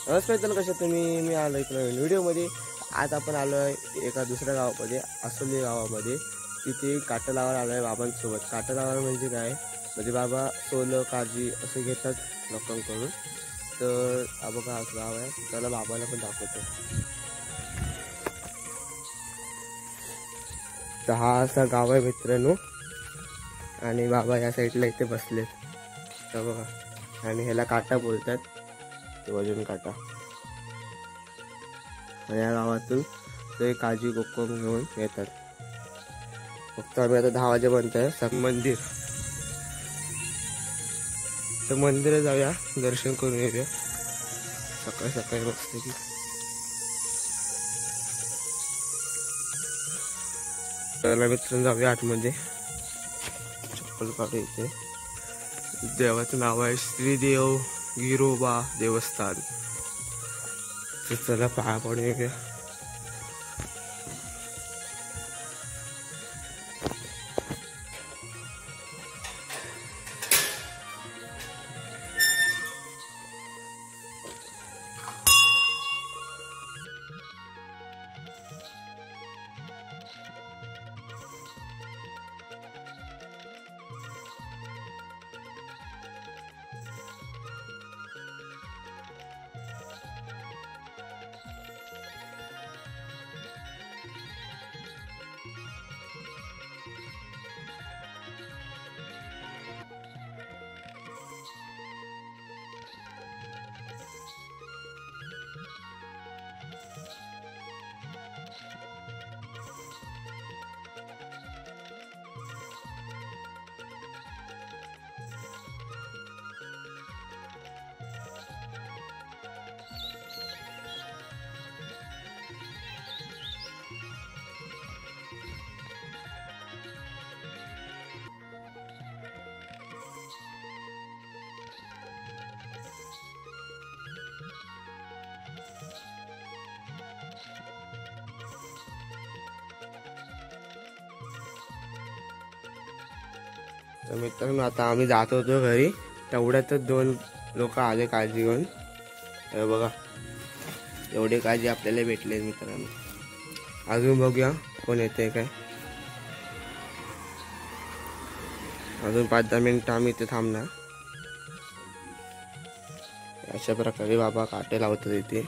नमस्कार मित्रांनो, कशा तुम्ही? मी आलो एक नवीन व्हिडिओमध्ये. आज आपण आलो आहे एका दुसऱ्या गावामध्ये, आसोली गावामध्ये. तिथे काटा लावायला आलो आहे बाबांसोबत. काटा लावायला म्हणजे काय, म्हणजे बाबा सोलं काळजी असे घेतात लोकांकडून. तर हा बघा गाव आहे, त्याला बाबाला पण दाखवतो. तर हा असा गाव आहे मित्रांनो, आणि बाबा या साईडला इथे बसलेत. तर बघा, आणि ह्याला काटा बोलतात, वजन काटा. आणि या गावातून ते काळजी कोकम घेऊन येतात. फक्त आम्ही आता 10 वाजेपर्यंत आहे मंदिर. तर मंदिरात जाऊया, दर्शन करून येऊया सकाळी सकाळी मस्त की. त्याला मित्रांनो जाऊया आतमध्ये. चप्पल काढू. इथे देवाचं नाव आहे श्रीदेव गिरोबा देवस्थान. तर चला पाया पडून येऊया. तर मित्रांनो आता आम्ही जात होतो घरी, तेवढ्यातच 2 लोक आले काळजी घेऊन. हे बघा, एवढे काळजी आपल्याला भेटले मित्रांनो. अजून बघूया कोण येते काय. अजून 5-10 मिनिटं आम्ही इथे थांबणार. अशा प्रकारे बाबा काटे लावतात इथे.